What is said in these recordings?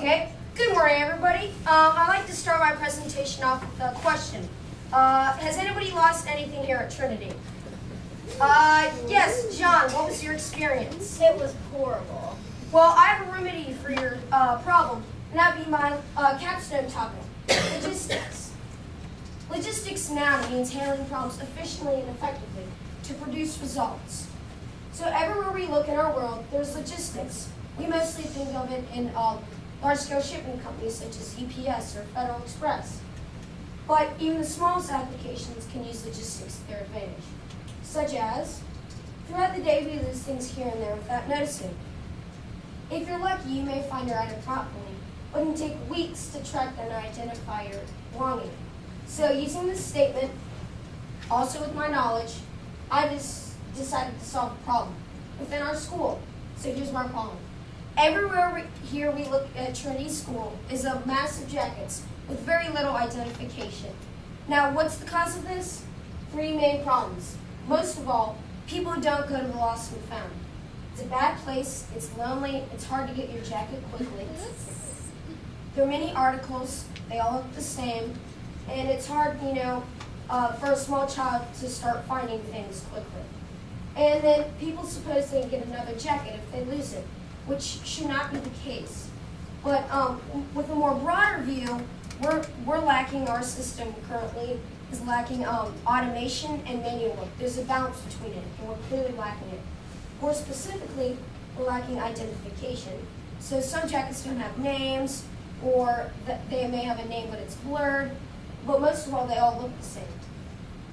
Okay, good morning everybody. I'd like to start my presentation off with a question. Has anybody lost anything here at Trinity? Yes, John, what was your experience? It was horrible. Well, I have a remedy for your problem, and that would be my capstone topic, logistics. Logistics now means handling problems efficiently and effectively to produce results. So everywhere we look in our world, there's logistics. We mostly think of it in large-scale shipping companies such as UPS or Federal Express. But even the smallest applications can use logistics to their advantage, such as, throughout the day we lose things here and there without noticing. If you're lucky, you may find your item properly, but it can take weeks to track and identify your belonging. So using this statement, also with my knowledge, I just decided to solve a problem within our school. So here's my problem. Everywhere here we look at Trinity School is of massive jackets with very little identification. Now, what's the cause of this? 3 main problems. Most of all, people don't go to the lost and found. It's a bad place, it's lonely, it's hard to get your jacket quickly. There are many articles, they all look the same, and it's hard, for a small child to start finding things quickly. And then people suppose they can get another jacket if they lose it, which should not be the case. But with a more broader view, we're lacking, our system currently is lacking automation and manual work. There's a balance between it, and we're clearly lacking it. More specifically, we're lacking identification. So some jackets don't have names, or they may have a name but it's blurred, but most of all, they all look the same.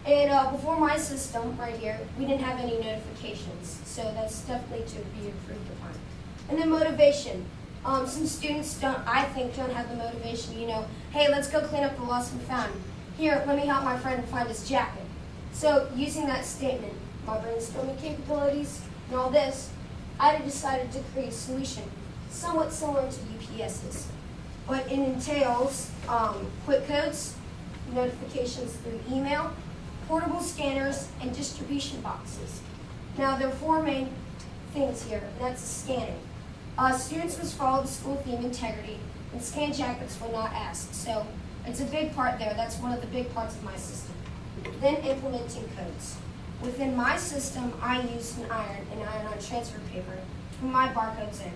And before my system right here, we didn't have any notifications, so that's definitely to be improved upon. And then motivation. Some students I think don't have the motivation, hey, let's go clean up the lost and found. Here, let me help my friend find his jacket. So using that statement, my brainstorming capabilities, and all this, I decided to create a solution somewhat similar to UPS's. But it entails quick codes, notifications through email, portable scanners, and distribution boxes. Now, there are 4 main things here, and that's scanning. Students must follow the school theme integrity, and scan jackets when not asked. So it's a big part there. That's one of the big parts of my system. Then implementing codes. Within my system, I use an iron-on transfer paper to put my barcodes in.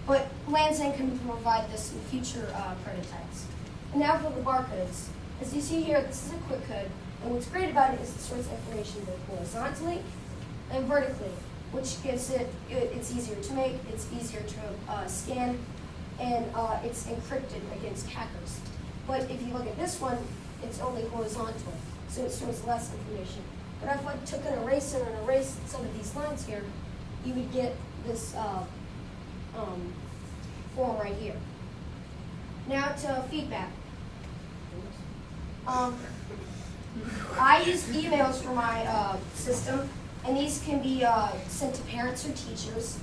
But Land's End can provide this in future prototypes. And now for the barcodes. As you see here, this is a quick code. And what's great about it is it stores information both horizontally and vertically, which gives it's easier to make, it's easier to scan, and it's encrypted against hackers. But if you look at this one, it's only horizontal, so it stores less information. But if I took an eraser and erased some of these lines here, you would get this form right here. Now to feedback. I use emails for my system, and these can be sent to parents or teachers.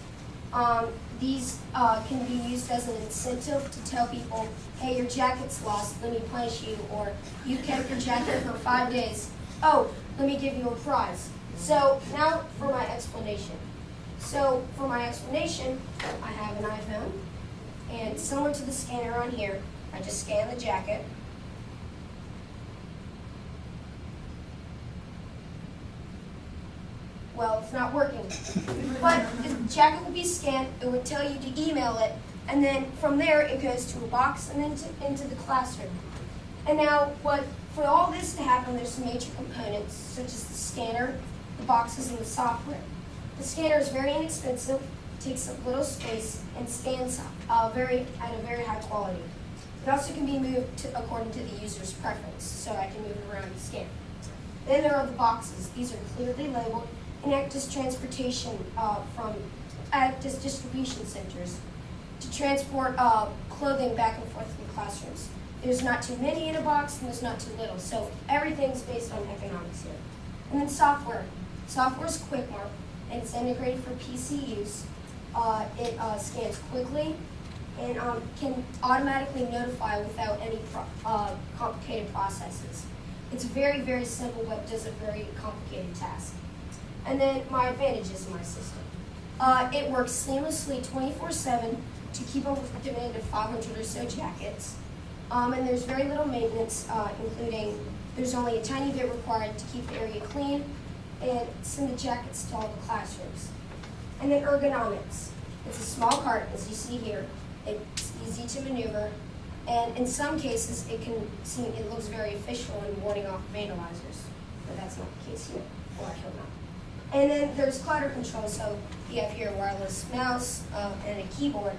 These can be used as an incentive to tell people, hey, your jacket's lost, let me punish you, or you kept your jacket for 5 days. Oh, let me give you a prize. So now for my explanation. So for my explanation, I have an iPhone, and similar to the scanner on here, I just scan the jacket. Well, it's not working. But the jacket will be scanned, it would tell you to email it, and then from there it goes to a box and then into the classroom. And now, for all this to happen, there's some major components, such as the scanner, the boxes, and the software. The scanner is very inexpensive, takes up little space, and scans at a very high quality. It also can be moved according to the user's preference, so I can move it around and scan. Then there are the boxes. These are clearly labeled and act as transportation act as distribution centers to transport clothing back and forth from classrooms. There's not too many in a box, and there's not too little, so everything's based on economics here. And then software. Software is QuickMark, and it's integrated for PC use. It scans quickly and can automatically notify without any complicated processes. It's very, very simple, but does a very complicated task. And then my advantages in my system. It works seamlessly 24/7 to keep up with the demand of 500 or so jackets. And there's very little maintenance, including there's only a tiny bit required to keep the area clean and send the jackets to all the classrooms. And then ergonomics. It's a small cart, as you see here. It's easy to maneuver, and in some cases it looks very official in warding off vandalizers, but that's not the case here, or I hope not. And then there's clutter control, so you have here a wireless mouse and a keyboard,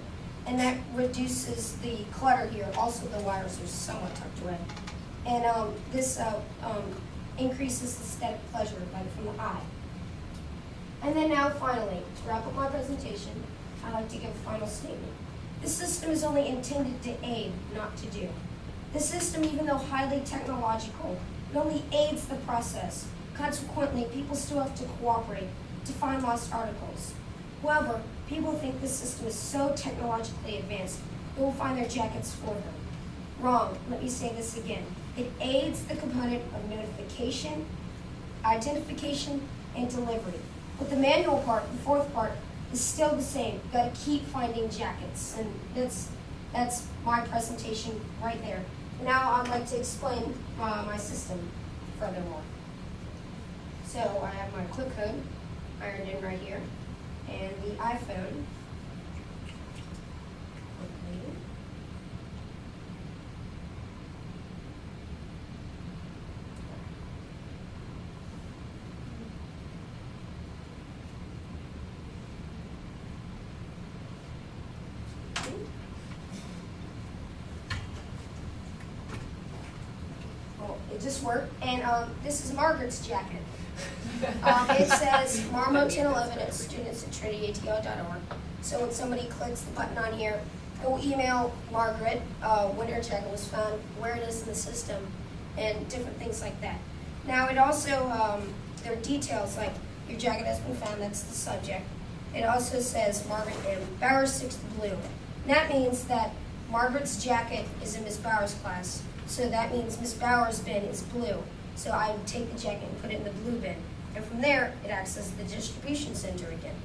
and that reduces the clutter here. Also, the wires are somewhat tucked away. And this increases aesthetic pleasure from the eye. And then now, finally, to wrap up my presentation, I'd like to give a final statement. This system is only intended to aid, not to do. The system, even though highly technological, it only aids the process. Consequently, people still have to cooperate to find lost articles. However, people think this system is so technologically advanced, it will find their jackets for them. Wrong. Let me say this again. It aids the component of notification, identification, and delivery. But the manual part, the fourth part, is still the same. You've got to keep finding jackets, and that's my presentation right there. Now I'd like to explain my system furthermore. So I have my clip code ironed in right here, and the iPhone. It just worked, and this is Margaret's jacket. It says Marmo 1011 at students@trinityatl.org. So when somebody clicks the button on here, it will email Margaret when her jacket was found, where it is in the system, and different things like that. Now it also, there are details like your jacket has been found, that's the subject. It also says Margaret M. Bowers 6th Blue. And that means that Margaret's jacket is in Miss Bowers' class. So that means Miss Bowers' bin is blue. So I would take the jacket and put it in the blue bin. And from there, it acts as the distribution center again.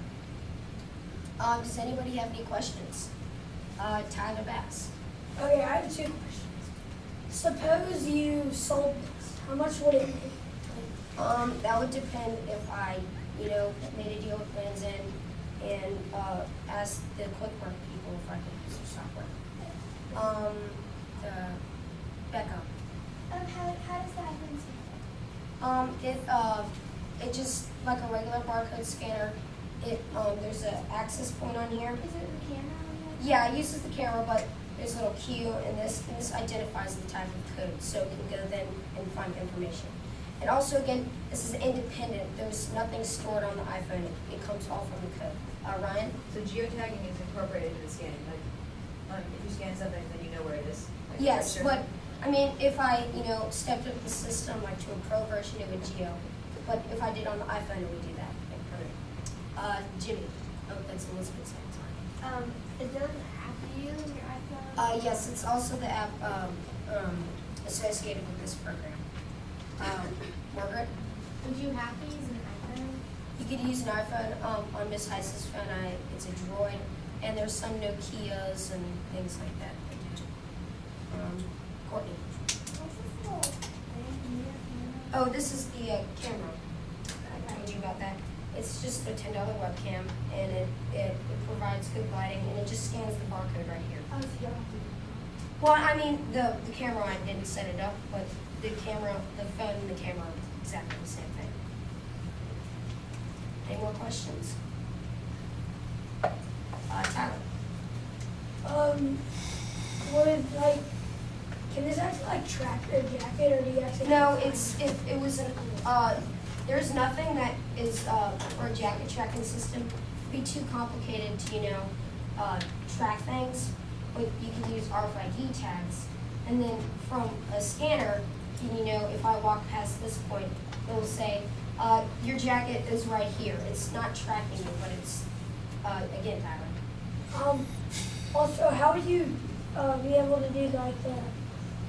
Does anybody have any questions? Tyler Bass. Okay, I have 2 questions. Suppose you sold this. How much would it be? That would depend if I, made a deal with Benzin and asked the QuickMark people if I could use their software. Becca. How does that happen? It just like a regular barcode scanner. There's an access point on here. Is it the camera on here? Yeah, it uses the camera, but there's a little Q, and this identifies the type of code, so it can go then and find information. And also, again, this is independent. There's nothing stored on the iPhone. It comes all from the code. Ryan? So geotagging is incorporated into the scanning. Like, if you scan something, then you know where it is. Like Yes, picture. but I mean, if I, stepped up the system like to a pro version, it would geo. But if I did on the iPhone, it would do that. Jimmy. Oh, that's Elizabeth's name. Is there an app you use on your iPhone? Yes, it's also the app associated with this program. Margaret, Would you have to use an iPhone? you could use an iPhone on Miss Heiss's phone. It's a Droid, and there's some Nokias and things like that. Courtney. What's this little thing in your camera? Oh, this is the camera. I told you about that. It's just a $10 webcam, and it provides good lighting, and it just scans the barcode right here. Oh, so you don't have to. Well, I mean, the camera, I didn't set it up, but the camera, the phone and the camera are exactly the same thing. Any more questions? Tyler? Can this actually track your jacket, or do you actually? No, it was there's nothing that is for a jacket tracking system. It'd be too complicated to track things, but you can use RFID tags, and then from a scanner, if I walk past this point, it will say your jacket is right here. It's not tracking you, but it's again, Tyler. Also, how would you be able to do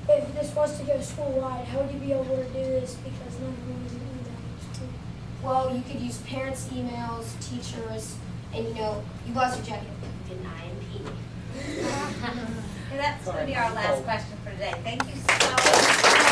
if this was to go school-wide, how would you be able to do this because none of them is in school? Well, you could use parents' emails, teachers, and you lost your jacket. You did an IMP. And that's going to be our last question for today. Thank you so much.